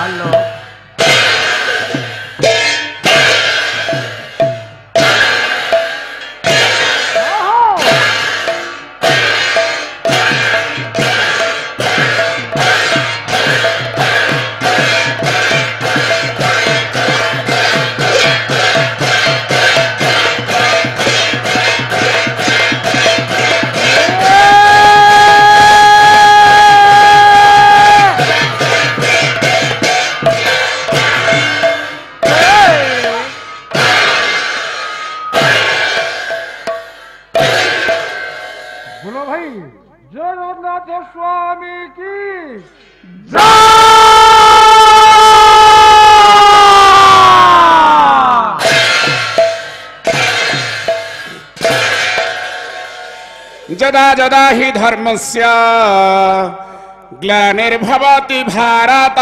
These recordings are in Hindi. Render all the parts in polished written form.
हेलो स्वामी की जदा जदा हि धर्मस्य ग्लानिर्भवति भारत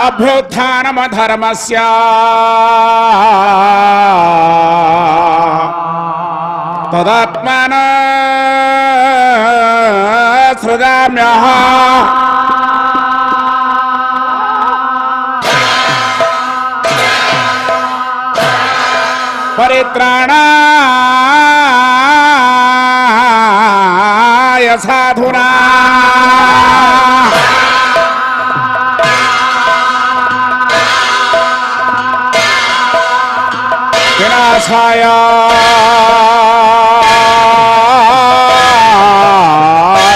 अभ्युत्थानमधर्मस्य तदात्मानं सृजाम्यहम् परित्राणाय साधूनां विनाशाय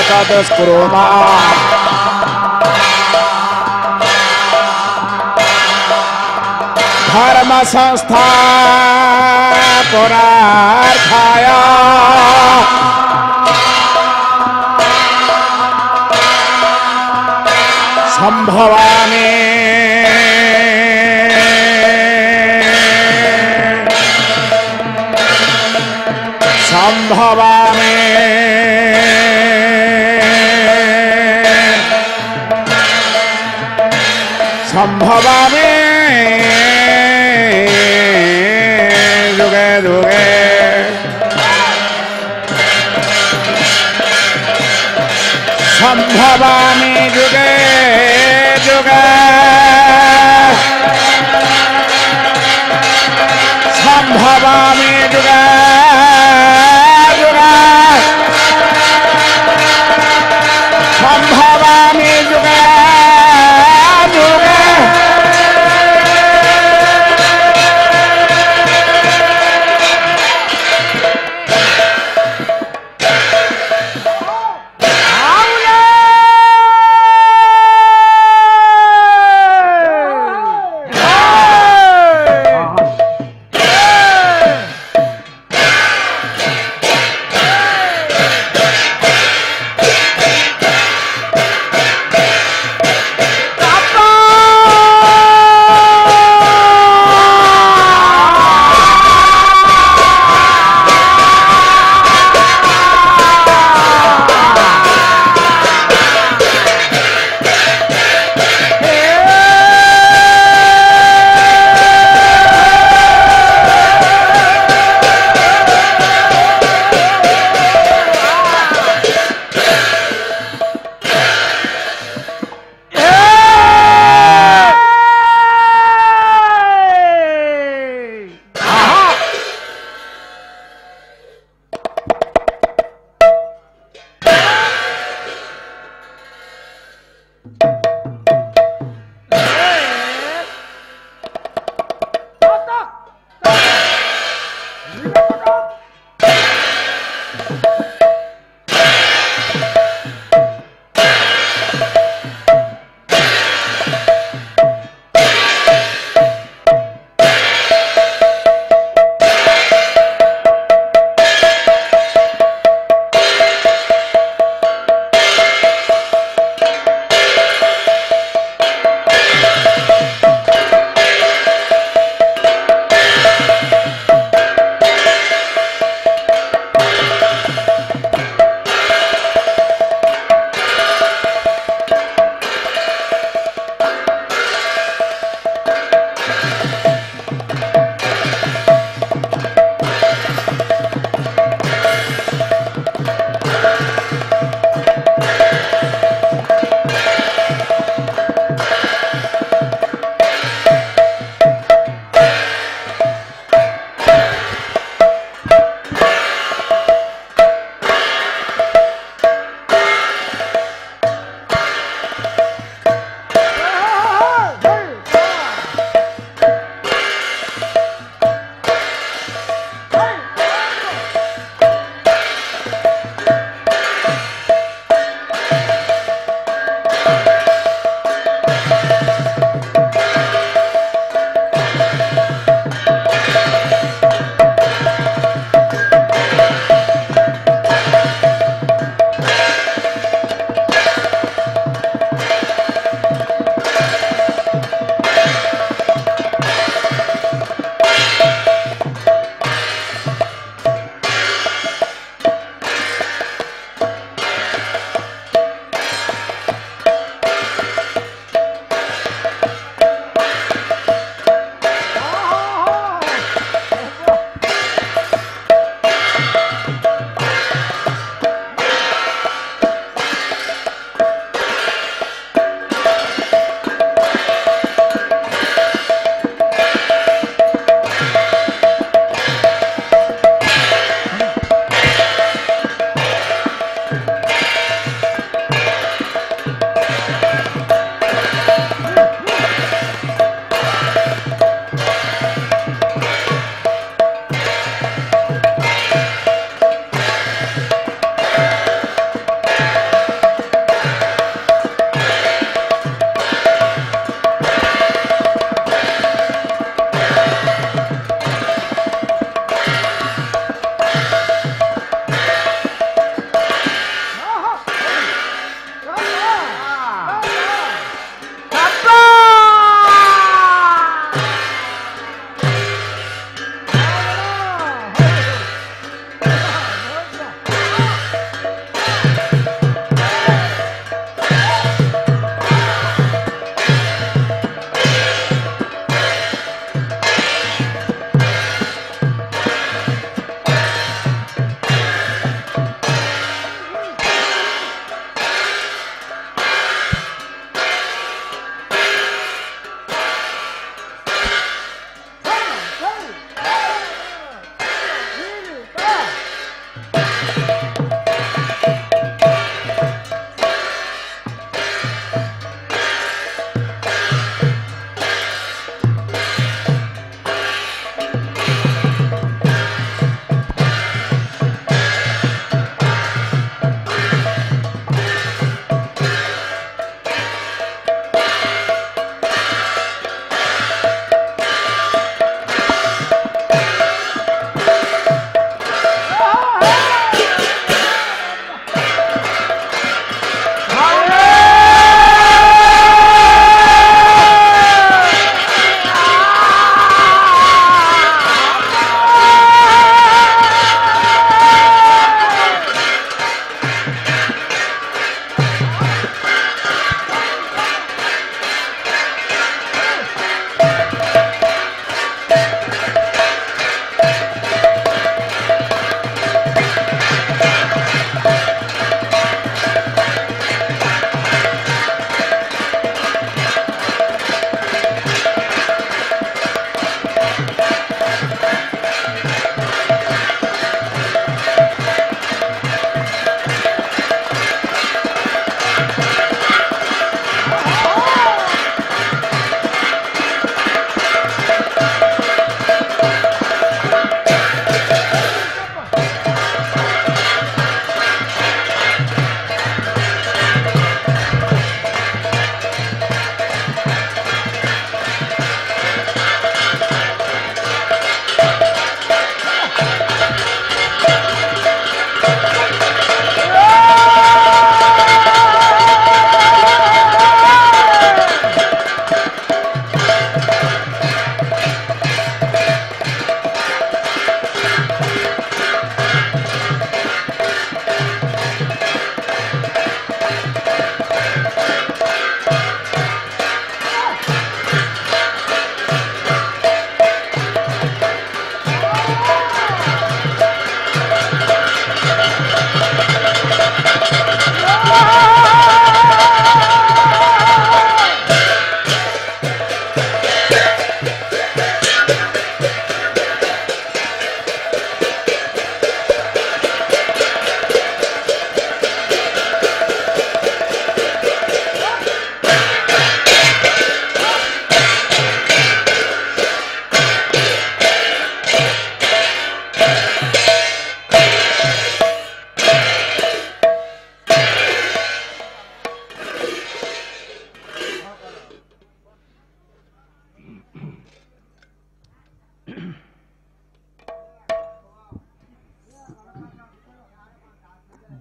तदस्कुर्मः धर्म संस्थापनार्थाय संभवामि संभवामि संभवामि जुगे जुगे संभवामि जुगे जुगे संभवामि जुगे जुगे संभवामि जुगे जुगे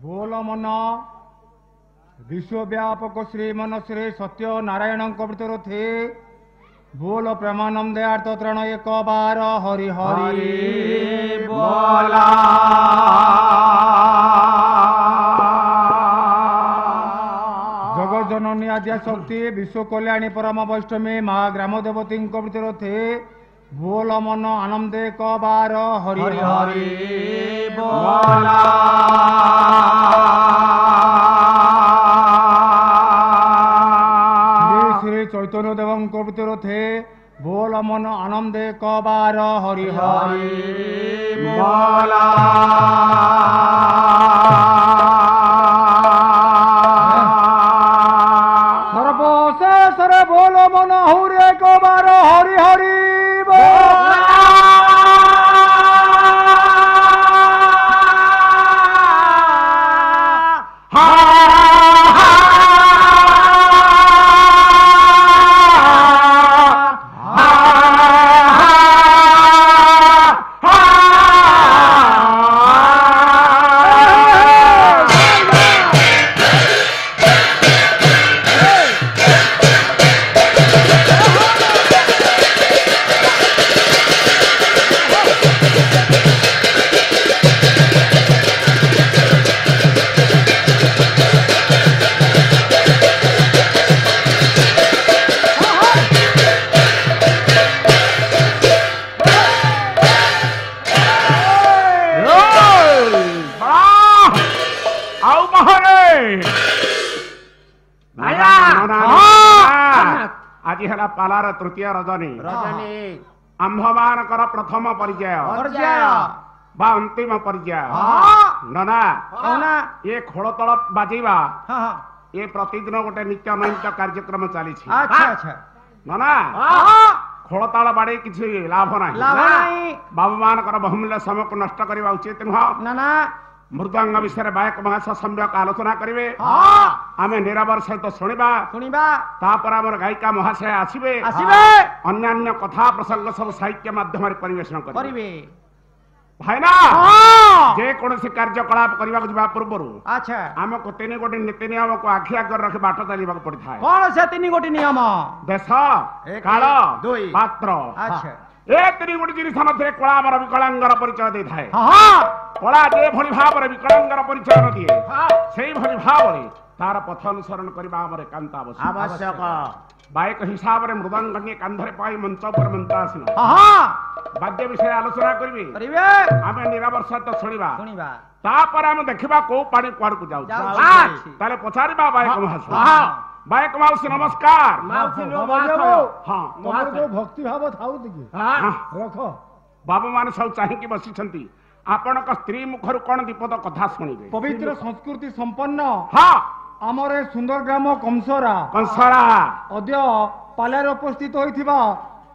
बोल मन विश्वव्यापक श्रीमन श्री सत्य नारायण भितर थे बोल प्रेमानंद आर्त त्राण एक बार हरि हरि बोला जगत जननी आद्या शक्ति विश्व कल्याणी परम वैष्णवी माँ ग्राम देवती भितर थे बोल मन आनंद एक बार हरि हरि बोला श्री चैतन्य देवं भितर थे बोल मन आनंद एक बार हरि हरि बोला सर्वशेषर बोल मन हुर एक बार हरि हरि आज है पालार तृतीय रजनी आंभमानकर प्रथम पर्याय बा अंतिम पर्याय नना ये खोलतल बाजेबा ये प्रतिदिन गोटे नित्य नैमित कार्यक्रम चली नना खोलताल बाड़े किसी लाभ नहीं बाबू मानकर बहुमूल्य समय को नष्ट करने उचित नुह मृदंग विषय बायक महाशय सम्यक आलोचना करेंगे आमे निराबर सहित शुणा तापर आमर गायिका महाशय आसबे अन्यान्य कथा प्रसंग सब साहित्य माध्यम परिवेशन करेंगे भाईना जे कौन कार्यकलाप करने पूर्व आमको तीन गोटे नीति नियम को आखि आगे रखी बाट चलवा पड़ता है कौन से तीन गोटे नियम देश काल पात्र ए तीन गोटे जिन मध्य कला आमर विकलांगर परिचय दे थाए कला जे भली भाव विकलांगर परिचय न दिए से भली भाव तार पथ अनुसरण करने आमर एकांत आवश्यक बायक हिसाब से मृदंग कांधरे पाई मंच पर मंच आसन वाद्य विषय आलोचना करेंगे आम निरावर सहित शुणा तापर आम देखा कौ पानी कुआड़ को जाऊ पचार बायक महाशय बायक माउसी नमस्कार भक्ति भाव थाऊ रख बाबू मान सब चाहिए बसी आपण स्त्री मुखर कौन विपद कथा शुणे पवित्र संस्कृति संपन्न हाँ आमर सुंदर ग्राम कंसरा अद्य पालार उपस्थित होइथिबा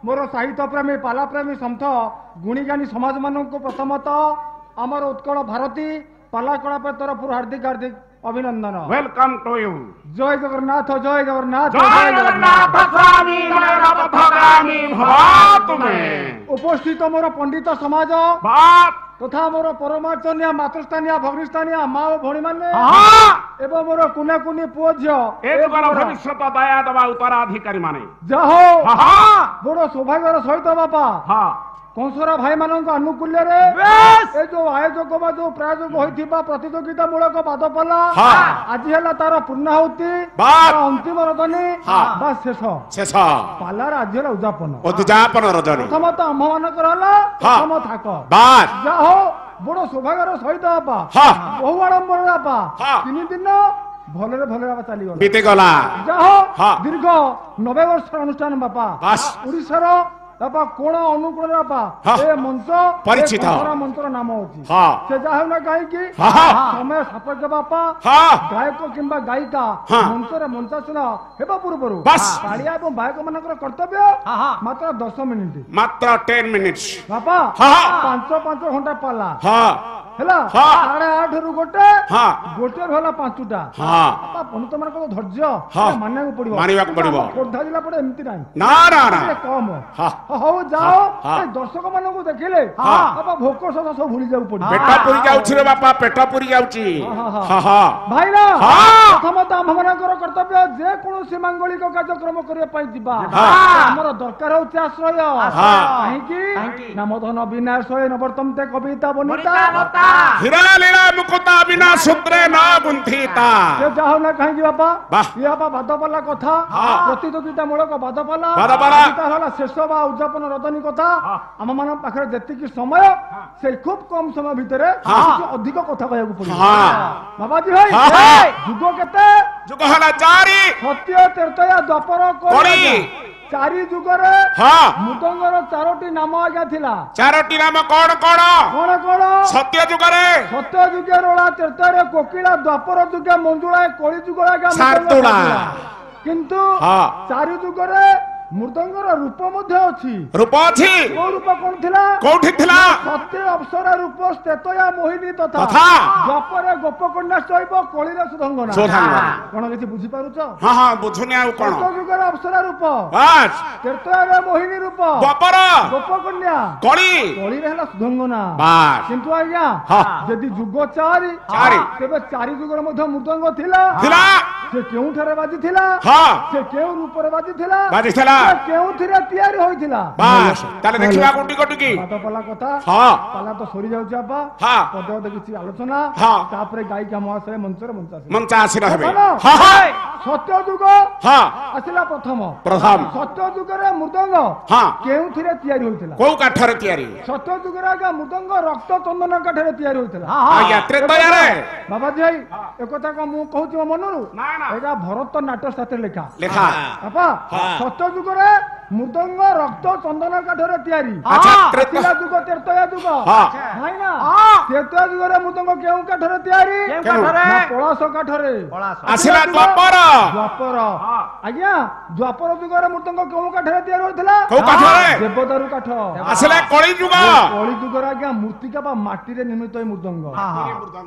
मोर साहित्य प्रेमी पाला प्रेमी सन्थ गुणीज्ञानी समाज मानक प्रथमत आमर उत्कल भारती पाला कला तरफ हार्दिक हार्दिक अभिनंदन वेलकम टू यू जय जगन्नाथ जय जगन्नाथ जय जगन्नाथ स्वामी पथगामी भव तुम्हें उपस्थित मोर पंडित समाज बात तथा मोर परमाचन्या मातृस्थानिया भग्निस्थानिया माँ भौणी माने एवं मोर कुना कुनी पुओ झियो भविष्य दया दबा उत्तराधिकारी माने जाहो बड़ सौभाग्यर सहित बापा कंसरा भाई मानक आनुकूल्य रे जो आयोजक बा जो प्रायोजक होइथिबा प्रतियोगिता मूलक पादपला आज हैला तार पूर्णाहुति अंतिम रजनी बा शेष पालार आज हैला उद्यापन रजनी प्रथम तो आम मानक रहला प्रथम थाक जाहो बड़ सौभाग्यर सहित बापा बहु आडंबर बापा 3 दिन भलरे भलरे चली बीते गला जाहो दीर्घ 90 वर्ष अनुष्ठान बापा ओडिशार बापा कोण अनुकूल बापा ए मंच परिचित मंचर नाम होची से जाहे ना गाई की समय सापेक्ष बापा गायक किंबा गायिका मंचर मंचासन हेबा पूर्वरु कालिया एवं बायक मानकर कर्तव्य मात्र 10 मिनिट मात्र 10 मिनिट्स बापा 5 घंटा पाला ହେଲା ହଁ। 8.5 ରୁ ଗୋଟେ ହଁ। ଗୋଟେ ହେଲା 5ଟା ହଁ ପଣ୍ଡିତ ମାନଙ୍କର ଧୈର୍ଯ୍ୟ ହଁ। ମାନିବାକୁ ପଡିବ ମାନିବାକୁ ପଡିବ। ଖୋର୍ଦ୍ଧା ଜିଲ୍ଲା ପଟେ ଏମିତି ନାହିଁ ନା ନା ନା ଟିକେ କମ ହଁ। ହଉ ଯାଅ ହଁ। ଏ ଦର୍ଶକ ମାନଙ୍କୁ ଦେଖିଲେ ହଁ। ବାପା ଭୋକ ଶୋଷ ସବୁ ଭୁଲି ଯାଉ ପଡିବ ପେଟ ପୁରି ଯାଉଛି ରେ ବାପା ପେଟ ପୁରି ଯାଉଛି ହଁ ହଁ ଭାଇନା ହଁ। ପ୍ରଥମତଃ ଆମ ମାନଙ୍କର କର୍ତ୍ତବ୍ୟ ଯେ କୌଣସି ମାଙ୍ଗଳିକ କାର୍ଯ୍ୟକ୍ରମ କରିବା ପାଇଁ ଯିବା ହଁ। ଆମର ଦରକାର ହଉଛି ଆଶ୍ରୟ କାହିଁକି ନା ମଧନ ବିନାଶୟ ନବର୍ତ୍ତନ୍ତେ କବିତା ବନିତା ହୀରା ଲୀଳା ମୁକୁତା ବିନା ସୂତ୍ରେ ନ ଗୁନ୍ଥିତା ସେ ଯାହା ହଉ ନା କାହିଁକି ବାପା ବାଃ। ଇଏ ବାପା ବାଦପାଲା କଥା ପ୍ରତିଯୋଗିତା ମୂଳକ ବାଦପାଲା ବାଦପାଲା। ହେଲା ଶେଷ ବା ଉଦ୍ଯାପନ ରଜନୀ କଥା ଆମ ମାନଙ୍କ ପାଖରେ ଯେତିକି ସମୟ ସେ ଖୁବ କମ ସମୟ ଭିତରେ କିଛି ଅଧିକ କଥା କହିବାକୁ ପଡିବ ବାବାଜୀ ଭାଇ ହଁ। ଯୁଗ କେତେ ଯୁଗ ହେଲା 4 ସତ୍ୟ ତ୍ରେତୟା ଦ୍ୱାପର କଳି। 4 ଯୁଗରେ ହଁ ମୃଦଙ୍ଗର 4ଟି ନାମ ଆଜ୍ଞା ଥିଲା 4ଟି ନାମ କଣ କଣ କଣ କଣ ସତ୍ୟ ଯୁଗରେ ସତ୍ୟ ଯୁଗେ ରୋଳା ତ୍ରେତୟାରେ କୋକିଳା ଦ୍ୱାପର ଯୁଗେ ମଞ୍ଜୁଳା କଳି ଯୁଗ ଆଜ୍ଞା ଶାର୍ଦୁଳା। କିନ୍ତୁ ହଁ। 4 ଯୁଗରେ ମୃଦଙ୍ଗର ରୂପ ମଧ୍ୟ ଅଛି ରୂପ ଅଛି କୋଉ ରୂପ କଣ ଥିଲା କୋଉଠି ଥିଲା ସତ୍ୟ ଅପ୍ସରା ରୂପ ସ୍ତେତୟା ମୋହିନୀ ତଥା ତଥା ଦ୍ୱାପରେ ଗୋପକନ୍ୟା ଶୈବ କଳିର ସୁଧଙ୍ଗନା ସୁଧଙ୍ଗନା। କଣ କିଛି ବୁଝିପାରୁଛ ହଁ ହଁ ବୁଝୁନି ଆଉ କଣ ସତ୍ୟ ଯୁଗରେ ଅପ୍ସରା ରୂପ ବାସ୍ ତ୍ରେତୟାରେ ମୋହିନୀ ରୂପ ଦ୍ୱାପର ଗୋପକନ୍ୟା କଳି କଳିରେ ହେଲା ସୁଧଙ୍ଗନା ବାସ୍ କିନ୍ତୁ ଆଜ୍ଞା ହଁ। ଯଦି ଯୁଗ 4 ଚାରି। ତେବେ 4 ଯୁଗରେ ମଧ୍ୟ ମୃଦଙ୍ଗ ଥିଲା ଥିଲା ସେ କେଉଁଠାରେ ବାଜିଥିଲା ହଁ ସେ କେଉଁ ରୂପରେ ବାଜିଥିଲା ବାଜିଥିଲା ସେ କେଉଁଥିରେ ତିଆରି ହୋଇଥିଲା ବାସ୍ ତାହେଲେ ଦେଖିବା କୋଉଠି କୋଉଠି ବାଦପାଲା କଥା ହଁ ପାଲା ତ ସରି ଯାଉଛି ବାପା ହଁ ପଦେ ପଦେ କିଛି ଆଲୋଚନା ହଁ। ତାପରେ ଗାୟିକା ମହାଶୟ ମଞ୍ଚରେ ମଞ୍ଚା ମଞ୍ଚା ଆସି ରହିବେ ପ୍ରଥମ। ହଁ ହଁ ସତ୍ୟ ଯୁଗ ହଁ ଆସିଲା ପ୍ରଥମ ସତ୍ୟ ଯୁଗରେ ମୃଦଙ୍ଗ ହଁ କେଉଁଥିରେ ତିଆରି ହୋଇଥିଲା କୋଉ କାଠରେ ତିଆରି ସତ୍ୟ ଯୁଗରେ ଆଜ୍ଞା ମୃଦଙ୍ଗ ରକ୍ତ ଚନ୍ଦନ କାଠରେ ତିଆରି ହୋଇଥିଲା ଆଜ୍ଞା ତ୍ରେତୟାରେ ବାବାଜୀ ଭାଇ ଏକଥା କଣ ମୁଁ କହୁଛି ମୋ ମନରୁ ନା ନା ଏଇଟା ଭରତ ନାଟ୍ୟ ଶାସ୍ତ୍ରରେ ଲେଖା ଲେଖା ବାପା ସତ୍ୟ ଯୁଗରେ ମୃଦଙ୍ଗ ରକ୍ତ ଚନ୍ଦନ କାଠରେ ତିଆରି ଆଚ୍ଛା ଆସିଲା ଯୁଗ ତ୍ରେତୟା ଯୁଗ ହଁ ଭାଇ ନା ତ୍ରେତୟା ଯୁଗରେ ମୃଦଙ୍ଗ କେଉଁ କାଠରେ ତିଆରି ନା ପଳାଶ କାଠରେ ଆସିଲା ଦ୍ୱାପର ଦ୍ୱାପର ଆଜ୍ଞା ଦ୍ୱାପର ଯୁଗରେ ମୃଦଙ୍ଗ କେଉଁ କାଠରେ ତିଆରି ହୋଇଥିଲା କୋଉ କାଠରେ ଦେବଦାରୁ କାଠ ଆସିଲା କଳି ଯୁଗ କଳି ଯୁଗରେ ଆଜ୍ଞା ମୂର୍ତ୍ତିକା ବା ମାଟିରେ ନିର୍ମିତ ଏ ମୃଦଙ୍ଗ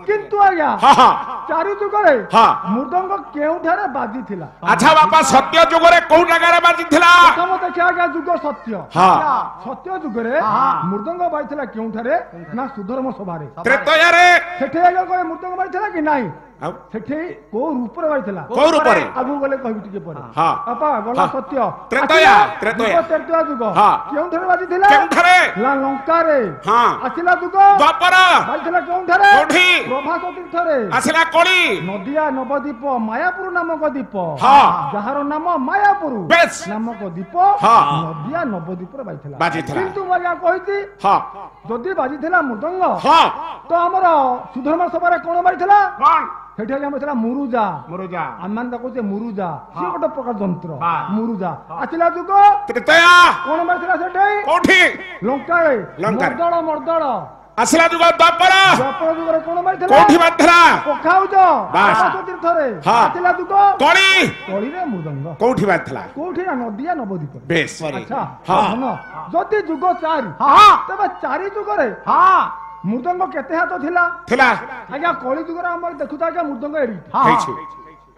କିନ୍ତୁ ଆଜ୍ଞା ହଁ ହଁ 4 ଯୁଗରେ ହଁ ମୃଦଙ୍ଗ କେଉଁଠାରେ ବାଜିଥିଲା ଆଚ୍ଛା ବାପା ସତ୍ୟ ଯୁଗରେ କୋଉ ଜାଗାରେ ବାଜିଥିଲା ପ୍ରଥମ ଦେଖିବା ଆଜ୍ଞା ଯୁଗ ସତ୍ୟ ହଁ ସତ୍ୟ ଯୁଗରେ ମୃଦଙ୍ଗ ବାଜିଥିଲା କେଉଁଠାରେ ନା ସୁଧର୍ମ ସଭାରେ ତ୍ରେତୟାରେ ସେଠି ଆଜ୍ଞା କହେ ମୃଦଙ୍ଗ ବାଜିଥିଲା କି ନାଇଁ ଆଉ ସେଠି କୋଉ ରୂପରେ ବାଜିଥିଲା କୋଉ ରୂପରେ ଆଗକୁ ଗଲେ କହିବି ଟିକେ ପରେ ହଁ ବାପା ଗଲା ସତ୍ୟ ତ୍ରେତୟା ତ୍ରେତୟା ତ୍ରେତୟା ଯୁଗ ହଁ କେଉଁଠାରେ ବାଜିଥିଲା କେଉଁଠାରେ ନା ଲଙ୍କାରେ ହଁ ଆସିଲା ଯୁଗ ଦ୍ୱାପର ବାଜିଥିଲା କେଉଁଠାରେ କୋଉଠି ପ୍ରଭାସ ତୀର୍ଥରେ ଆସିଲା କଳି ନଦିଆ ନବଦ୍ୱୀପ ମାୟାପୁର ନାମକ ଦ୍ୱୀପ ହଁ ଯାହାର ନାମ ମାୟାପୁର ବେଶ ନାମକ ଦ୍ୱୀପ ହଁ ନଦିଆ ନବଦ୍ୱୀପରେ ବାଜିଥିଲା ବାଜିଥିଲା କିନ୍ତୁ ମୁଁ ଆଜ୍ଞା କହିଛି ହଁ ଯଦି ବାଜିଥିଲା ମୃଦଙ୍ଗ ହଁ ତ ଆମର ସୁଧର୍ମ ସଭାରେ କଣ ବାଜିଥିଲା କଣ ସେଠି ଆଜ୍ଞା ବାଜିଥିଲା ମୁରୁଜା ମୁରୁଜା ଆମେ ତାକୁ କହୁଛେ ମୁରୁଜା ସିଏ ଗୋଟେ ପ୍ରକାର ଯନ୍ତ୍ର ହଁ। ମୁରୁଜା ଆସିଲା ଯୁଗ ତ୍ରେତୟା କଣ ବାଜିଥିଲା ସେଠି କୋଉଠି ଲଙ୍କାରେ ଲଙ୍କାରେ। ମର୍ଦଳ ମର୍ଦଳ ଆସିଲା ଯୁଗ ଦ୍ୱାପର ଦ୍ୱାପର ଯୁଗରେ କଣ ବାଜିଥିଲା କୋଉଠି ବାଜିଥିଲା ପଖାଉଜ ବାସ୍। ପ୍ରଭାସ ତୀର୍ଥରେ ହଁ। ଆସିଲା ଯୁଗ କଳି କଳିରେ ମୃଦଙ୍ଗ କୋଉଠି ବାଜିଥିଲା କୋଉଠି ନା ନଦିଆ ନବଦ୍ୱୀପ ବେଶ ଆଚ୍ଛା ହଁ। ଧନ ଯଦି ଯୁଗ 4 ତେବେ 4 ଯୁଗରେ ମୃଦଙ୍ଗ କେତେ ହାତ ଥିଲା ଥିଲା ଆଜ୍ଞା କଳି ଯୁଗରେ ଆମର ଦେଖୁଛୁ ଆଜ୍ଞା ମୃଦଙ୍ଗ ଏଡି ହେଇଛି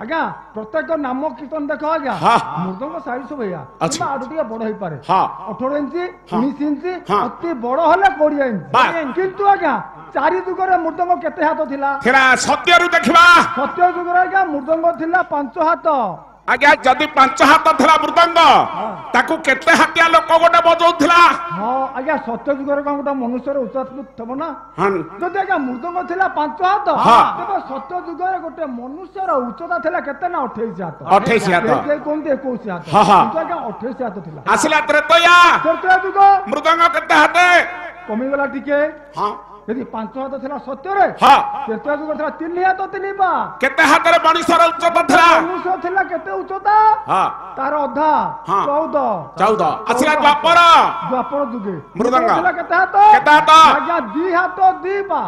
ଆଜ୍ଞା ପ୍ରତ୍ୟେକ ନାମ କୀର୍ତ୍ତନ ଦେଖ ଆଜ୍ଞା ହଁ। ମୃଦଙ୍ଗ ସାଇଜ ସବୁ ଏଇଆ ଅଛି। କିମ୍ବା ଆଠୁ ଟିକେ ବଡ ହେଇପାରେ ହଁ 18 ଇଞ୍ଚି ହଁ। 19 ଇଞ୍ଚି ହଁ। ଅତି ବଡ ହେଲେ 20 ଇଞ୍ଚି ବାସ୍। କିନ୍ତୁ ଆଜ୍ଞା 4 ଯୁଗରେ ମୃଦଙ୍ଗ କେତେ ହାତ ଥିଲା ଥିଲା ସତ୍ୟରୁ ଦେଖିବା ସତ୍ୟ ଯୁଗରେ ଆଜ୍ଞା ମୃଦଙ୍ଗ ଥିଲା 5 ହାତ ଆଜ୍ଞା ଯଦି 5 ହାତ ଥିଲା ମୃଦଙ୍ଗ ତାକୁ କେତେ ହାତିଆ ଲୋକ ଗୋଟେ ବଜଉଥିଲା ହଁ ଆଜ୍ଞା ସତ୍ୟ ଯୁଗରେ କଣ ଗୋଟେ ମନୁଷ୍ୟର ଉଚ୍ଚତା ଥିବ ନା ହଁ ଯଦି ଆଜ୍ଞା ମୃଦଙ୍ଗ ଥିଲା 5 ହାତ ହଁ। ତେବେ ସତ୍ୟ ଯୁଗରେ ଗୋଟେ ମନୁଷ୍ୟର ଉଚ୍ଚତା ଥିଲା କେତେ ନା 28 ହାତ 28 ହାତ କେହି କୁହନ୍ତି 21 ହାତ ହଁ, ହଁ। କିନ୍ତୁ ଆଜ୍ଞା 28 ହାତ ଥିଲା ଆସିଲା ତ୍ରେତୟା ତ୍ରେତୟା ଯୁଗ ମୃଦଙ୍ଗ କେତେ ହାତେ କମିଗଲା ଟିକେ ହଁ ଯଦି 5 ହାତ ଥିଲା ସତ୍ୟରେ ହଁ ତ୍ରେତୟା ଯୁଗ ଥିଲା 3 ହାତ 3 ପା କେତେ ହାତରେ ମଣିଷର ଉଚ୍ଚତା ଥିଲା ମନୁଷ୍ୟ ଥିଲା କେତେ ଉଚ୍ଚତା ହଁ ତାର ଅଧା ହଁ। 14 ଆସିଲା ଦ୍ୱାପର ଦ୍ୱାପର ଯୁଗେ ମୃଦଙ୍ଗ ଥିଲା କେତେ ହାତ କେତେ ହାତ ଆଜ୍ଞା 2 ହାତ 2 ପା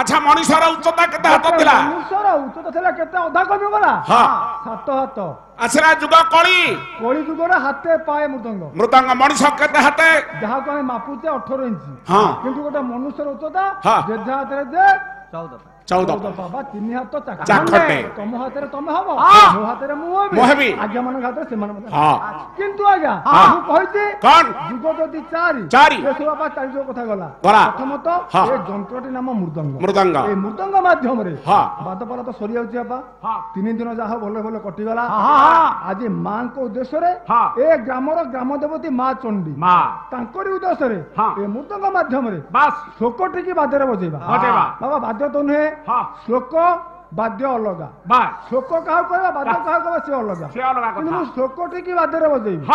ଆଚ୍ଛା ମଣିଷର ଉଚ୍ଚତା କେତେ ହାତ ଥିଲା ମନୁଷ୍ୟର ଉଚ୍ଚତା ଥିଲା କେତେ ଅଧା କମିଗଲା ହଁ 7 ହାତ आसरा जुग कली कली जुगरे हाथे पाए मृदंग मृदंग मनुष्य केते हाथे जहाँ को हम मापुचे 18 इंची हाँ किंतु गोटे मनुष्य उच्चता हाँ जेझा हाथ जे 14 बाबा 3 हाथ चाखटे तुम हाथ रे तुम हबो मो हाथ रे मु हेबी आज्ञा मन हाथ रे से मन हां किंतु आज्ञा मु कहिते कोन जुग जदी 4 ये सब बाबा 4 जो कथा गला प्रथम तो ए जंत्रटी नाम मृदंग ए मृदंग माध्यम रे बात पला तो सरी जाउची बाबा 3 दिन जा भले भले कटि गला आज मां को उद्देश्य रे ए ग्रामर ग्राम देवती मां चंडी मां तांकरी उद्देश्य रे ए मृदंग माध्यम रे बस शोकटी की बादरे बजेबा बाबा बाद्य तो ने श्लोक बाद्य अलगा श्लोक कहा कहबा बाद्य कहा कहबा से अलगा किंतु श्लोक टिकी बाद्य रे बजेबी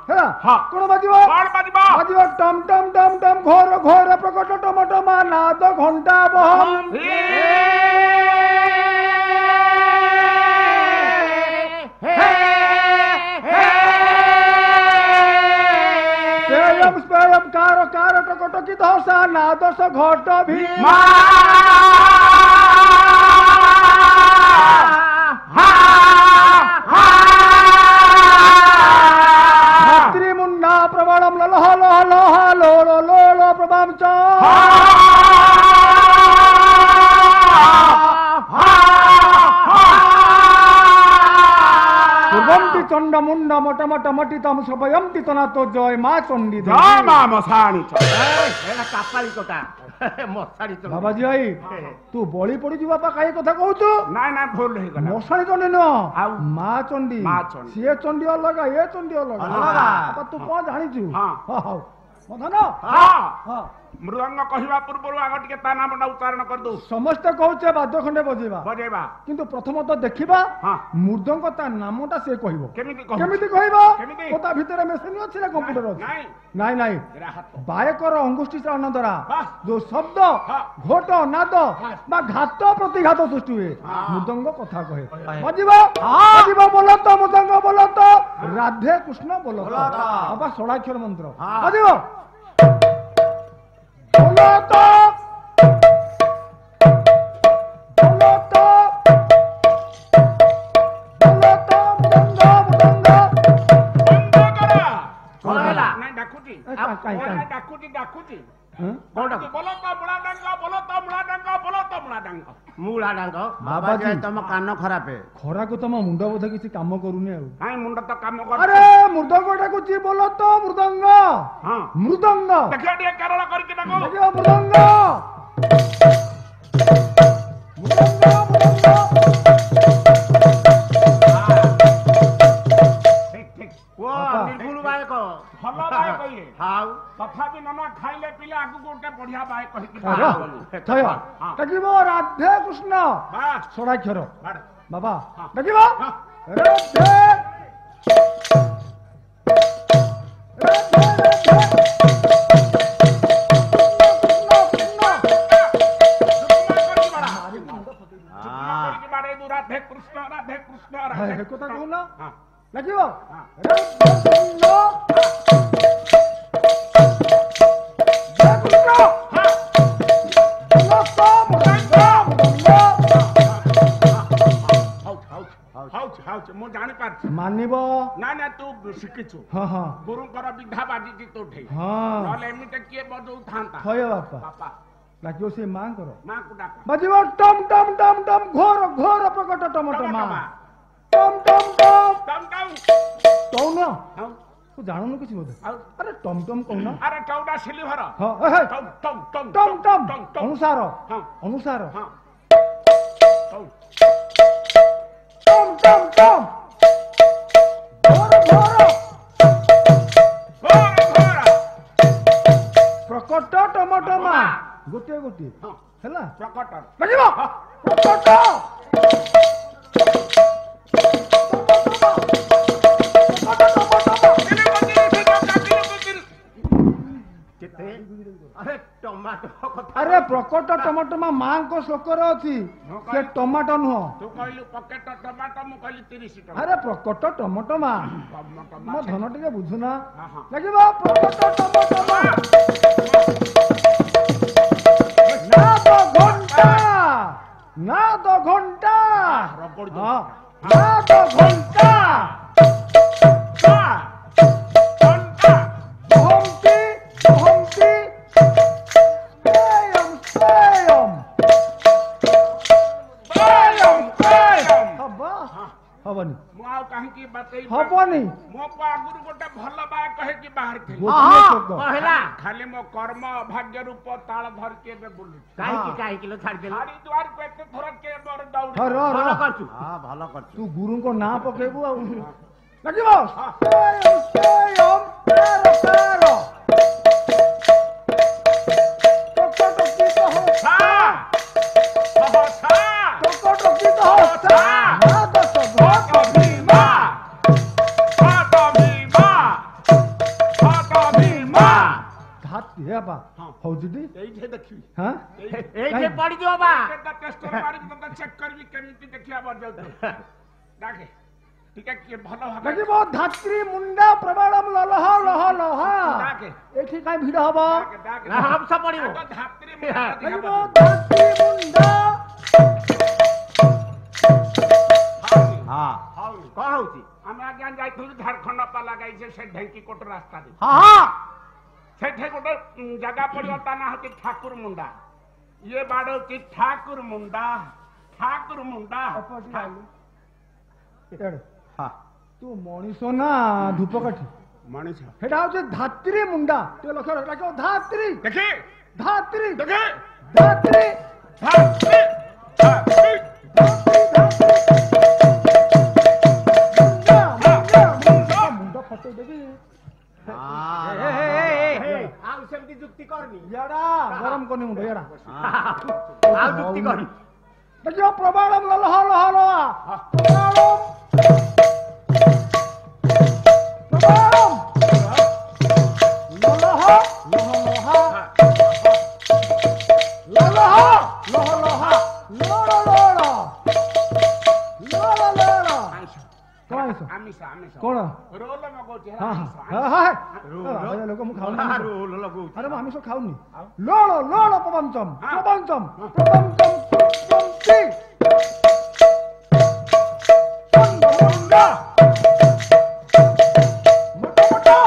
हेला कोन बाजिबो बाजिबो टम टम टम टम घोर घोर प्रकट टमटो मा नाद घंटा बहम स्पेयम स्पेयम कार कार प्रकट की धसा नाद स घट भी मुन्ना प्रबलम ललह लह लह लोलो लोलो प्रभम च पूर्वंति चंड मुंड मोट मोट मटितम सभयंति तनातो जय मां चंडी जय मां मसाणी च एला कापाली कोटा मसाणी च बाबा जी आई तू बळी पड़ी जी बापा काई कथा कहू ना ना भूल हे गला मसाणी चंडी न मां चंडी सिए चंडी अलग ए चंडी अलग बाबा तू को जानि छु हां हां मधन हां हां मृदंग कहिबा पूर्व आग टिके ता नाम उच्चारण कर दो समस्त कहूचे बाद्य खंडे बजेबा किंतु प्रथम तो देखिबा मृदंग ता नामटा से कहिबो केमिति कहबो कोता भितरे मेसिन अछि ना कंप्यूटर अछि नाही नाही बायकर अंगुष्ठी चालन द्वारा जो शब्द घोट नाद बा घात प्रतिघात सृष्टि हुए मृदंग कथा कहे बजिबो बजिबो बोलो तो मृदंग बोलो तो राधे कृष्ण बोलो तो बाबा षोडाक्षर मंत्र बजिबो बोलो तो बोलो तो बोलो तो मृदंग बंद करा होला नाही डाकुची डाकुची बोलो तो मुळा डांगा बोलो तो मुळा डांगा बोलो तो मुळा डांगा मुळा डांगा बाबा जी तम कान खराब है खरा को तम मुंड बोध किसी काम करूनी आ हाय मुंड तो काम कर अरे मृदंग डाकुची बोलो तो मृदंग हां मृदंग देखिया टे केरल करके डाको देखिया मृदंग भलो बाय कहिए हाउ तथापि नना खाइले पिले आगु गोटे बढ़िया बाय कहि कि थय तकिबो राधे कृष्ण बस षोडाक्षर बाबा तकिबो राधे राधे कृष्ण राधे कृष्ण राधे कथा कहला लगिबो मानिब ना ना तू शिखिछु हां हां गुरुकर विधा बाजी तोठे हां नले एमिते किए बजौ थांता होय बापा लागियो से मां करो मां को डाक बजिबो टम टम टम टम घोर घोर प्रकट टमटो मां टम टम टम टम टम तो ना तू जाननु किछ बोल अरे टम टम कहू ना अरे टौडा सिल्वर हां टम टम टम टम टम अनुसार हां अनुसार हां टम टम टम प्रकट टमाटो मा गोटे गोटे हैला प्रकट लगिबो प्रकट अरे टमाटो अरे प्रकट टमाटो मा मां को श्लोकर अछि से टमाटो नुह तू कहलु पकेट टमाटो मु कहली 30 टका अरे प्रकट टमाटो मा मो धन टिके बुझुना लगिबो प्रकट टमाटो मा ना दो घंटा ना दो घंटा हबनी मु आ कहीं की बतई हबनी मो आगुरु गोटे भल बा कहे की बाहर थी कहला खाली मो कर्म भाग्य रूप ताल धर के बे बोलु काहे किलो छाड़ देलु सारी द्वार को एते थोर के मोर दौड़ भलो करछु हां भलो करछु तू गुरु को ना पकेबू आ लगिबो ए ओम तेरो हौजुदी एइठे देखी हां एइठे पड़ी दियो बा केटा टेस्टर मारी तो चेक करबी केमिति देखिया बर जाउ डाके ठीक है के भलो भाबे लगिबो धात्री मुंडा प्रबाणम ललह लह लह डाके एठी काई भिड़ हबो डाके ना हम सब पड़िबो धात्री मुंडा लगिबो धात्री मुंडा हां कह होची हम आज्ञा जाइथुल झारखंड पाला गाई से ढेंकी कोट रास्ता दे हां सेठे गोटे जगह पड़ियो ता ना होती ठाकुर मुंडा ये बाड़ो की ठाकुर मुंडा हां तू मणिसो ना धूपकाठी मणिस हेडा होचे धात्री मुंडा ते लक्ष्य रखो धात्री देखी धात्री देखे धात्री धात्री धात्री मुंडा फटे देबी आउ सेमती जुक्ति करनी याडा गरम कोनी मुंडा याडा आउ जुक्ति करनी देखियो प्रबाणम ललह लह लह प्रबाणम कौन रोल मगोचे हाँ हाँ हाँ लोक मु खाऊनी रोल लगौ अरे मु आमिष खाऊनी लोड़ लोड़ प्रपंचम प्रपंचम प्रपंचम प्रपंची मुंडा मोटा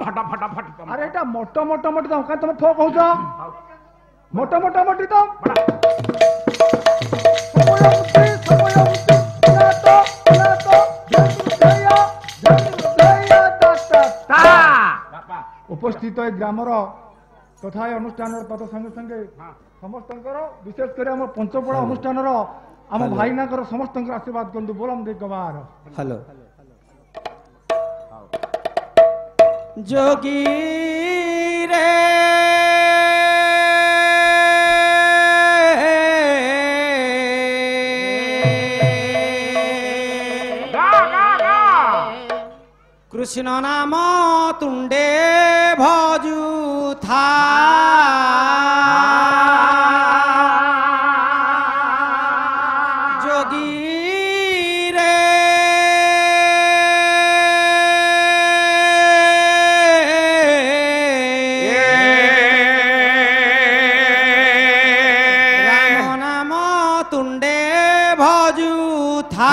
मोटा फटा फटितम अरे एटा मोटा मोटा मोटितम का तुम ठोक होजा मोटा मोटा मोटितम उपस्थित ग्रामर तथा अनुष्ठान तथा संगे संगे समस्त विशेषकर आम पंचपड़ा अनुष्ठान आम भाईना समस्त आशीर्वाद करते बोलम दे गवार हेलो जोगी रे कृष्ण नाम तुंडे भजू था जोगी रे राम नाम तुंडे भजू था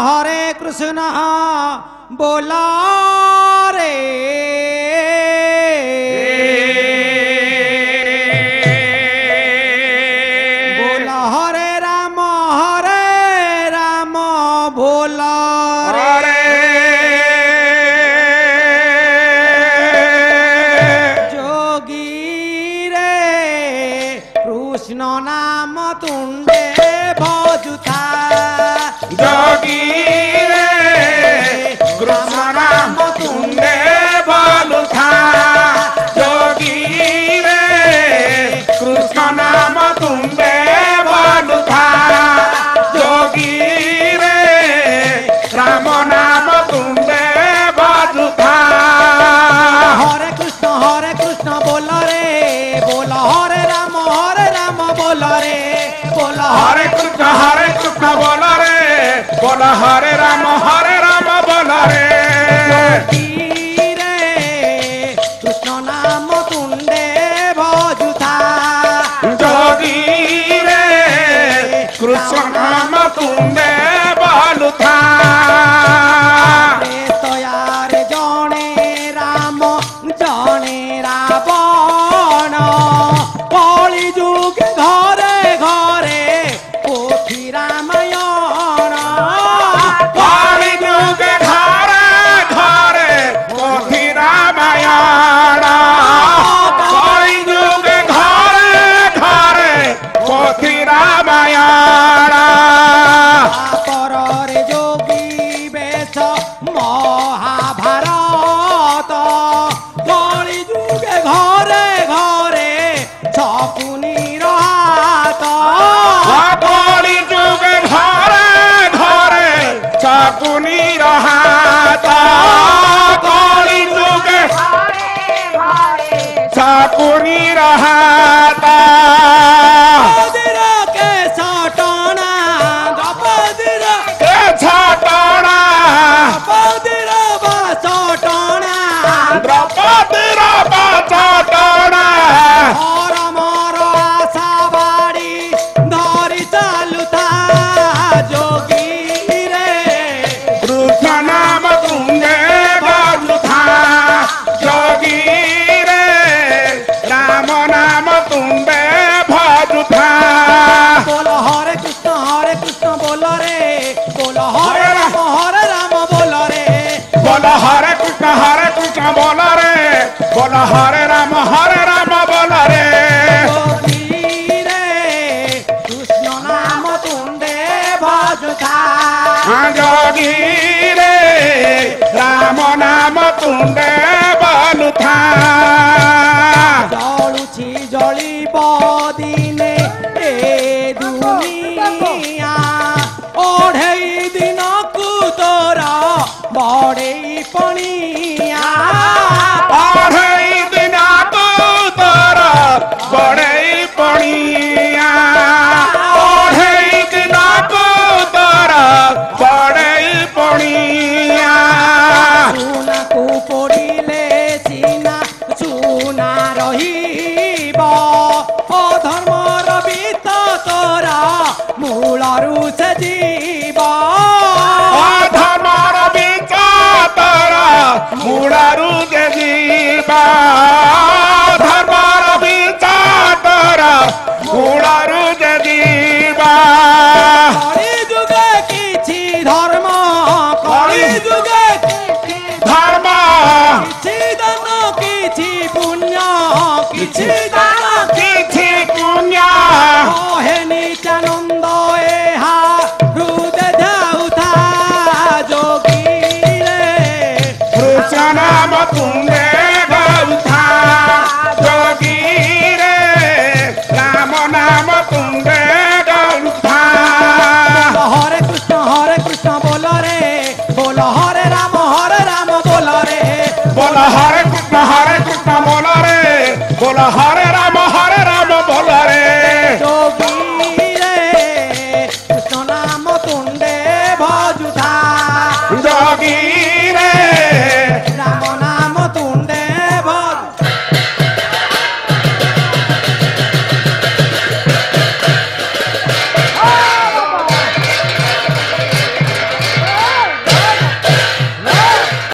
हरे कृष्ण बोला रे बोला हरे राम बोला रे जोगी रे कृष्ण नाम तुंडे भजुथा जोगी रे कृष्ण नाम तुंडे बोलू था जोगी रे कृष्ण नाम तुंडे बोलू था जोगी रे राम नाम तुंडे बोलू था हरे कृष्ण बोल रे बोल हरे राम बोल रे बोल हरे कृष्ण बोल रे बोल हरे राम बोल रे कृष्ण नाम तुंडे भजुथा जोगी रे कृष्ण नाम तुंडे बोलू था तयार মহাভারত কলি যুগে ঘরে ঘরে শকুনির হাত কলি যুগে ঘরে ঘরে শকুনির হাত কলি যুগে শকুনির হাত কে সটনা দ্রৌপদীর ছাটনা দ্রৌপদীর বাসটনা দ্রৌপদীর বাচটনা হর মর আশা বাড়ি ধরি চালুথা যোগী রে কৃষ্ণ নাম তুঙ্গে বাজুথা যোগী রে রাম নাম তুঙ্গে ভজুথা बोलो हरे कृष्ण बोलो रे बोलो हरे राम बोलो रे बोल हरे कृष्ण बोल रे बोल हरे राम बोल रे जोगी रे कृष्ण नाम तुंडे भजुथा जोगी रे राम नाम तुंडे बलुथा जलुछि जलिब दिने ए दुनिया ओढ़ई दिन को तोरा बड़ई पणिया अढ़ई दिन तू तोर बड़ई पणिया अढ़ई दिन तू तोर बड़ई पणिया सुना को पड़िले सीना सुना रहिब अधर्मर बीत तोरा मूलरू से जीव धर्मर विचार मुड़ारू जे जीवा धर्मर विचार मुड़ारू जे जीवा कଳି जुगे किछि धर्म कଳି जुगे धर्म किछि दान किछि पुण्य किछि दान किछि पुण्य कहे नित्यानंद एहा हृदय जाउथा जोगी रे कृष्ण नाम तुंगे गौथा जोगी रे राम नाम तुंगे गौथा हरे कृष्ण बोलो रे बोलो हरे राम बोलो रे बोल हरे कृष्ण बोल रे बोल हरे